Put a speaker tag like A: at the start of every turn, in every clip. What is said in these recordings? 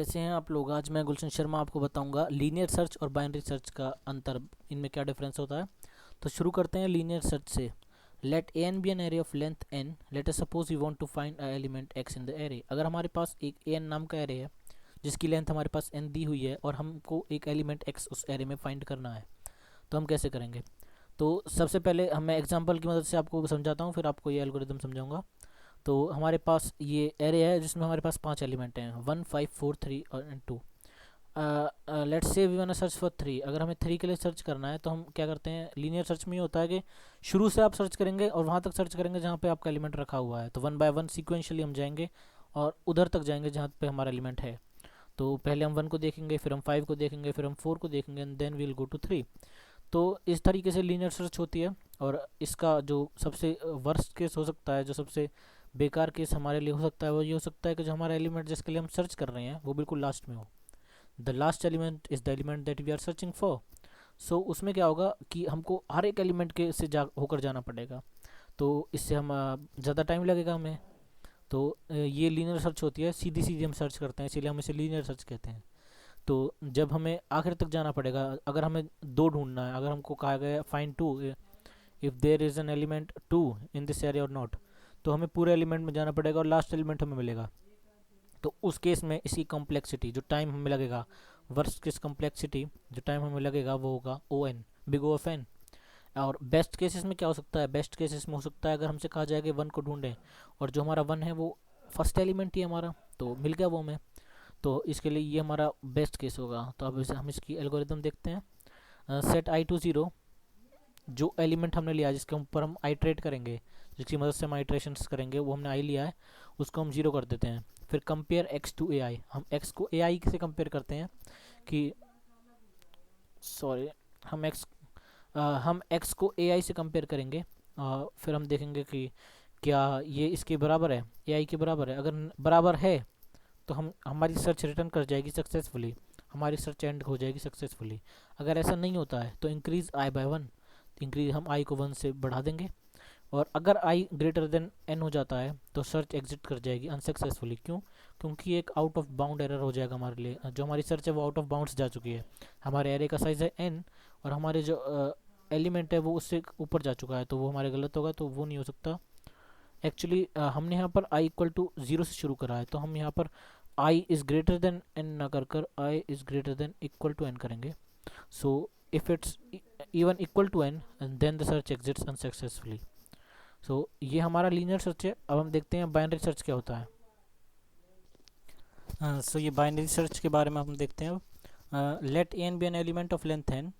A: कैसे हैं आप लोग। आज मैं गुलशन शर्मा आपको बताऊंगा लीनियर सर्च और बाइनरी सर्च का अंतर, इनमें क्या डिफरेंस होता है। तो शुरू करते हैं लीनियर सर्च से। Let A n be an array of length n. Let us suppose we want to find a element x in the array. अगर हमारे पास एक ए एन नाम का एरे है जिसकी लेंथ हमारे पास एन दी हुई है और हमको एक एलिमेंट एक्स उस एरे में फाइंड करना है, तो हम कैसे करेंगे। तो सबसे पहले मैं एग्जांपल की मदद से आपको समझाता हूँ, फिर आपको ये एल्गोरिदम समझाऊंगा। तो हमारे पास ये एरे है जिसमें हमारे पास 5 एलिमेंट हैं, 1, 5, 4, 3 और 2। Let's say we want search for 3। अगर हमें 3 के लिए सर्च करना है तो हम क्या करते हैं, लीनियर सर्च में ये होता है कि शुरू से आप सर्च करेंगे और वहाँ तक सर्च करेंगे जहाँ पे आपका एलिमेंट रखा हुआ है। तो 1 बाय 1 सीक्वेंशियली हम जाएंगे और उधर तक जाएंगे जहाँ पे हमारा एलिमेंट है। तो पहले हम 1 को देखेंगे, फिर हम 5 को देखेंगे, फिर हम 4 को देखेंगे and then we'll go to 3। तो इस तरीके से लीनियर सर्च होती है। और इसका जो सबसे वर्स्ट केस हो सकता है, जो सबसे बेकार केस हमारे लिए हो सकता है, वो ये हो सकता है कि जो हमारा एलिमेंट जिसके लिए हम सर्च कर रहे हैं वो बिल्कुल लास्ट में हो। The last element is the element that we are searching for. So उसमें क्या होगा कि हमको हर एक एलिमेंट के से जा होकर जाना पड़ेगा। तो इससे हम ज़्यादा टाइम लगेगा हमें। तो ये लीनियर सर्च होती है, सीधी सीधी हम सर्च करते हैं, इसीलिए हम इसे लीनियर सर्च कहते हैं। तो जब हमें आखिर तक जाना पड़ेगा, अगर हमें दो ढूंढना है, अगर हमको कहा गया find to if there is an element two in this array or not, तो हमें पूरे एलिमेंट में जाना पड़ेगा और लास्ट एलिमेंट हमें मिलेगा। तो उस केस में इसकी कॉम्प्लेक्सिटी जो टाइम हमें लगेगा, वर्स्ट केस कॉम्प्लेक्सिटी जो टाइम हमें लगेगा वो होगा O n, big O of n. और बेस्ट केसेस में क्या हो सकता है, बेस्ट केसेस में हो सकता है अगर हमसे कहा जाए कि 1 को ढूंढें और जो हमारा 1 है वो फर्स्ट एलिमेंट ही हमारा, तो मिल गया वो हमें। तो इसके लिए ये हमारा बेस्ट केस होगा। तो अब हम इसकी एल्गोरिदम देखते हैं। सेट आई टू ज़ीरो, जो एलिमेंट हमने लिया जिसके ऊपर हम आइट्रेट करेंगे, जिसकी मदद से हम आइट्रेशंस करेंगे, वो हमने आई लिया है, उसको हम ज़ीरो कर देते हैं। फिर कंपेयर एक्स टू ए आई, हम एक्स को ए आई से कंपेयर करते हैं कि सॉरी हम एक्स को ए आई से कंपेयर करेंगे। फिर हम देखेंगे कि क्या ये इसके बराबर है, ए आई के बराबर है। अगर बराबर है तो हम हमारी सर्च रिटर्न कर जाएगी सक्सेसफुली, हमारी सर्च एंड हो जाएगी सक्सेसफुली। अगर ऐसा नहीं होता है तो इंक्रीज आई बाय 1, इंक्रीज हम आई को 1 से बढ़ा देंगे। और अगर आई ग्रेटर देन एन हो जाता है तो सर्च एग्जिट कर जाएगी अनसक्सेसफुली। क्यों? क्योंकि एक आउट ऑफ बाउंड एरर हो जाएगा हमारे लिए, जो हमारी सर्च है वो आउट ऑफ बाउंड्स जा चुकी है। हमारे एरे का साइज है एन और हमारे जो एलिमेंट है वो उससे ऊपर जा चुका है, तो वो हमारे गलत होगा, तो वो नहीं हो सकता। एक्चुअली हमने यहाँ पर आई इक्वल टू ज़ीरो से शुरू करा है, तो हम यहाँ पर i is greater than n ना कर कर i is greater than equal to n करेंगे। So if it's even equal to n then the search exits unsuccessfully. So ये हमारा लीनियर सर्च है। अब हम देखते हैं बाइनरी सर्च क्या होता है। सो ये बाइनरी सर्च के बारे में हम देखते हैं अब। Let n be an element of length n.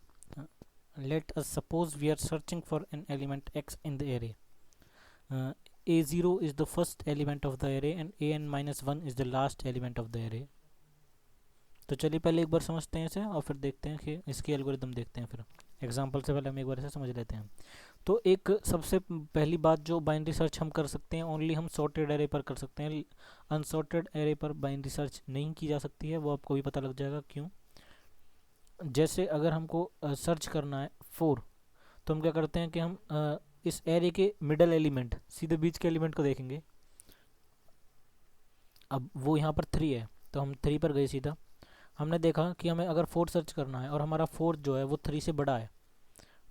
A: Let us suppose we are searching for an element x in the array. a0 is the first element of the array and an minus 1 is the last element of the array। तो चलिए पहले एक बार समझते हैं इसे और फिर देखते हैं कि इसकी एल्गोरिदम देखते हैं। फिर एग्जांपल से पहले हम एक बार इसे समझ लेते हैं। तो एक सबसे पहली बात, जो बाइनरी सर्च हम कर सकते हैं ओनली हम सॉर्टेड एरे पर कर सकते हैं। अनसॉर्टेड एरे पर बाइनरी सर्च नहीं की जा सकती है, वो आपको भी पता लग जाएगा क्यों। जैसे अगर हमको सर्च करना है 4, तो हम क्या करते हैं कि हम इस एरे के मिडल एलिमेंट, सीधे बीच के एलिमेंट को देखेंगे। अब वो यहाँ पर 3 है तो हम 3 पर गए सीधा। हमने देखा कि हमें अगर 4 सर्च करना है और हमारा 4 जो है वो 3 से बड़ा है,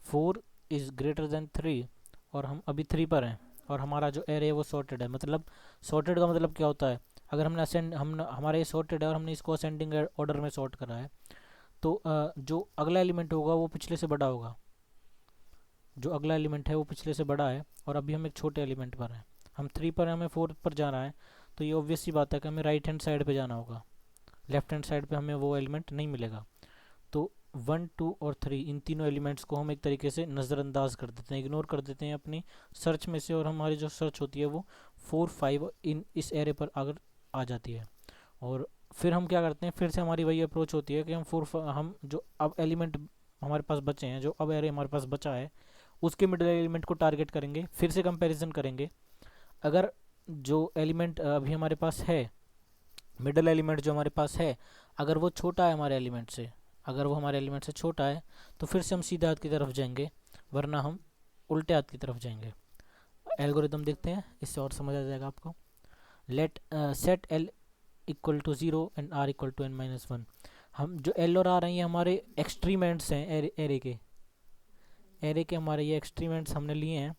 A: 4 इज़ ग्रेटर देन 3, और हम अभी 3 पर हैं और हमारा जो एरे है वो सॉर्टेड है। मतलब सॉर्टेड का मतलब क्या होता है, अगर हमने असेंड हमारा ये सॉर्टेड है और हमने इसको असेंडिंग ऑर्डर में सॉर्ट करा है, तो जो अगला एलिमेंट होगा वो पिछले से बड़ा होगा। जो अगला एलिमेंट है वो पिछले से बड़ा है और अभी हम एक छोटे एलिमेंट पर हैं। हम 3 पर हैं, हमें 4 पर जाना है, तो ये ऑब्वियस सी बात है कि हमें राइट हैंड साइड पे जाना होगा, लेफ्ट हैंड साइड पे हमें वो एलिमेंट नहीं मिलेगा। तो 1, 2 और 3, इन तीनों एलिमेंट्स को हम एक तरीके से नज़रअंदाज कर देते हैं, इग्नोर कर देते हैं अपनी सर्च में से, और हमारी जो सर्च होती है वो 4, 5 इन इस एरे पर अगर आ जाती है। और फिर हम क्या करते हैं, फिर से हमारी वही अप्रोच होती है कि हम जो अब एलिमेंट हमारे पास बचे हैं, जो अब एरे हमारे पास बचा है, उसके मिडिल एलिमेंट को टारगेट करेंगे, फिर से कंपैरिजन करेंगे। अगर जो एलिमेंट अभी हमारे पास है, मिडिल एलिमेंट जो हमारे पास है, अगर वो छोटा है हमारे एलिमेंट से, अगर वो हमारे एलिमेंट से छोटा है, तो फिर से हम सीधे हाथ की तरफ जाएंगे, वरना हम उल्टे हाथ की तरफ जाएंगे। एल्गोरिदम देखते हैं, इससे और समझ आ जाएगा आपको। Let set equal to 0 and r equal to n-1। हम जो l और r हैं ये हमारे एक्सट्रीम एंड्स हैं एरे के हमारे ये एक्सट्रीम एंड्स हमने लिए हैं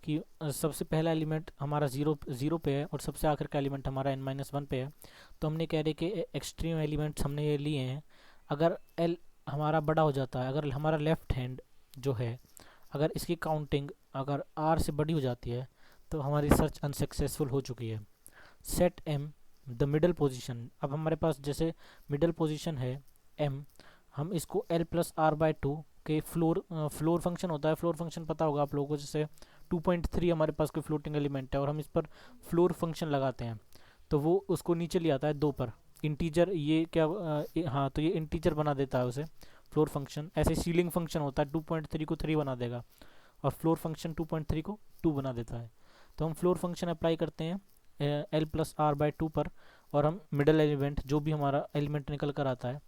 A: कि सबसे पहला एलिमेंट हमारा ज़ीरो पे है और सबसे आखिर का एलिमेंट हमारा n-1 पे है। तो हमने कह रहे कि एक्सट्रीम एलिमेंट्स हमने ये लिए हैं। अगर l हमारा बड़ा हो जाता है, अगर हमारा लेफ्ट हैंड जो है अगर इसकी काउंटिंग अगर r से बड़ी हो जाती है तो हमारी सर्च अनसक्सेसफुल हो चुकी है। Set m the middle position, अब हमारे पास जैसे मिडल पोजीशन है m, हम इसको l+r/2 के फ्लोर फंक्शन होता है, फ्लोर फंक्शन पता होगा आप लोगों को, जैसे 2.3 हमारे पास कोई फ्लोटिंग एलिमेंट है और हम इस पर फ्लोर फंक्शन लगाते हैं तो वो उसको नीचे ले आता है 2 पर इंटीजर, ये क्या हाँ तो ये इंटीजर बना देता है उसे फ्लोर फंक्शन। ऐसे सीलिंग फंक्शन होता है 2.3 को 3 बना देगा और फ्लोर फंक्शन 2.3 को 2 बना देता है। तो हम फ्लोर फंक्शन अप्लाई करते हैं l+r/2 पर और हम मिडल एलिमेंट जो भी हमारा एलिमेंट निकल कर आता है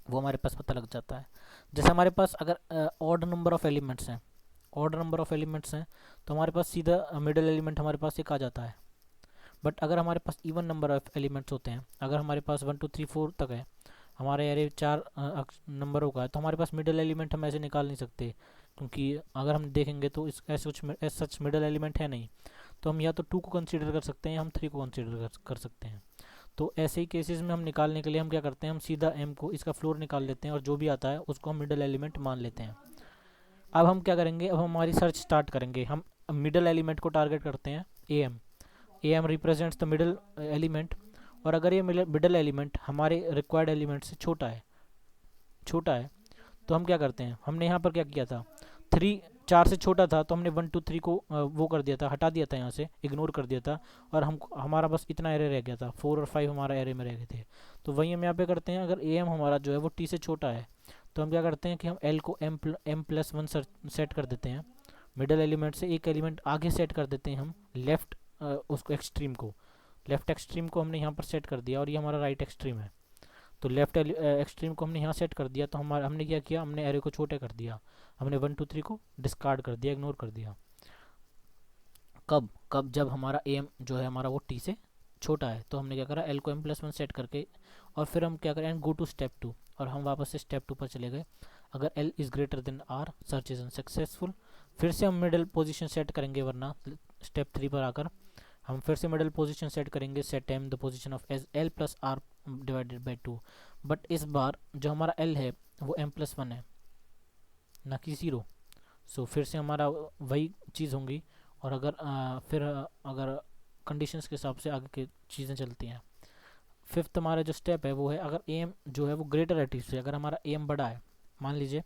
A: वो हमारे पास पता लग जाता है। जैसे हमारे पास अगर ऑड नंबर ऑफ एलिमेंट्स हैं तो हमारे पास सीधा मिडल एलिमेंट हमारे पास एक आ जाता है। बट अगर हमारे पास इवन नंबर ऑफ एलिमेंट्स होते हैं, अगर हमारे पास 1 2 3 4 तक है, हमारे एरे 4 नंबरों का है, तो हमारे पास मिडल एलिमेंट हम ऐसे निकाल नहीं सकते, क्योंकि अगर हम देखेंगे तो इस ऐसे सच मिडल एलिमेंट है नहीं। तो हम या तो 2 को कंसीडर कर सकते हैं या हम 3 को कंसीडर कर सकते हैं। तो ऐसे ही केसेस में हम निकालने के लिए हम क्या करते हैं, हम सीधा m को इसका फ्लोर निकाल लेते हैं और जो भी आता है उसको हम मिडल एलिमेंट मान लेते हैं। अब हम क्या करेंगे, अब हम हमारी सर्च स्टार्ट करेंगे। हम मिडल एलिमेंट को टारगेट करते हैं am represents the middle element, और अगर ये मिडल एलिमेंट हमारे रिक्वायर्ड एलिमेंट से छोटा है तो हम क्या करते हैं, हमने यहाँ पर क्या किया था, 4 से छोटा था तो हमने 1 2 3 को वो कर दिया था, हटा दिया था, यहाँ से इग्नोर कर दिया था और हमारा बस इतना एरे रह गया था, 4 और 5 हमारा एरे में रह गए थे। तो वही हम यहाँ पे करते हैं, अगर am हमारा जो है वो t से छोटा है तो हम क्या करते हैं कि हम l को m+1 सेट कर देते हैं, मिडल एलिमेंट से एक एलिमेंट आगे सेट कर देते हैं हम लेफ्ट उसको एक्सट्रीम को हमने यहाँ पर सेट कर दिया और ये हमारा राइट एक्सट्रीम है। तो लेफ्ट एक्सट्रीम को हमने यहाँ सेट कर दिया तो हमने क्या किया, हमने एरे को छोटे कर दिया, हमने 1 2 3 को डिस्कार्ड कर दिया, इग्नोर कर दिया। कब जब हमारा am जो है हमारा वो t से छोटा है, तो हमने क्या करा, l को m+1 सेट करके और फिर हम क्या करें, गो टू स्टेप 2 और हम वापस से स्टेप 2 पर चले गए। अगर l is greater then r, search is unsuccessful. फिर से हम मिडल पोजीशन सेट करेंगे, वरना स्टेप 3 पर आकर हम फिर से मिडल पोजीशन सेट करेंगे, set m the position of as l+r divided by 2। But इस बार जो हमारा l है वो m+1 है ना कि 0। सो फिर से हमारा वही चीज़ होंगी और अगर कंडीशंस के हिसाब से आगे की चीज़ें चलती हैं। फिफ्थ हमारा जो स्टेप है वो है, अगर am जो है वो ग्रेटर है t से, अगर हमारा am बड़ा है, मान लीजिए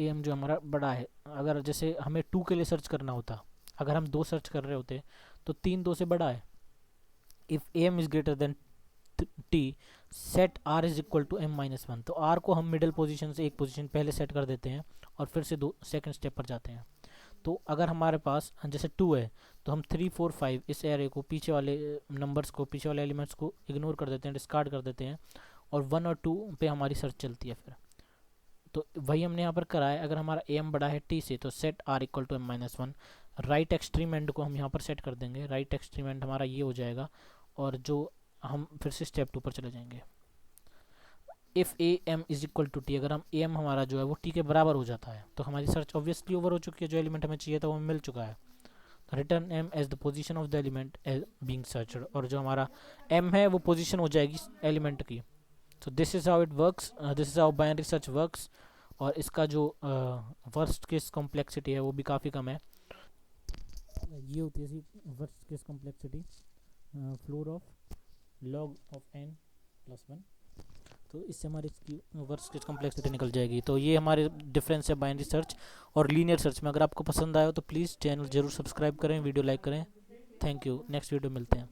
A: am जो हमारा बड़ा है, अगर जैसे हमें 2 के लिए सर्च करना होता, अगर हम 2 सर्च कर रहे होते तो 3 2 से बड़ा है। If am is greater than t, set r is equal to m-1, तो r को हम मिडल पोजीशन से एक पोजीशन पहले सेट कर देते हैं और फिर से सेकंड स्टेप पर जाते हैं। तो अगर हमारे पास जैसे 2 है तो हम 3 4 5 इस एरे को, पीछे वाले नंबर्स को, पीछे वाले एलिमेंट्स को इग्नोर कर देते हैं, डिस्कार्ड कर देते हैं और 1 और 2 पे हमारी सर्च चलती है। फिर तो वही हमने यहाँ पर करा है, अगर हमारा am बड़ा है t से तो set r equal to m-1, right extreme end को हम यहाँ पर सेट कर देंगे, राइट एक्सट्रीम एंड हमारा ये हो जाएगा और जो हम फिर से स्टेप 2 पर चले जाएंगे। If am is equal to t, अगर हम am हमारा जो है वो t के बराबर हो जाता है तो हमारी सर्च ऑब्वियसली ओवर हो चुकी है, जो एलिमेंट हमें चाहिए था वो हमें मिल चुका है। Return m as the position of the element being searched, और जो हमारा m है वो पोजीशन हो जाएगी एलिमेंट की। तो this is how it works, this is how binary search works. और इसका जो वर्स्ट केस कॉम्प्लेक्सिटी है वो भी काफ़ी कम है। ये होती है इसकी worst case complexity, floor of log of n+1। तो इससे हमारी इसकी वर्स्ट केस कॉम्प्लेक्सिटी निकल जाएगी। तो ये हमारे डिफरेंस है बाइनरी सर्च और लीनियर सर्च में। अगर आपको पसंद आया हो तो प्लीज़ चैनल ज़रूर सब्सक्राइब करें, वीडियो लाइक करें। थैंक यू, नेक्स्ट वीडियो मिलते हैं।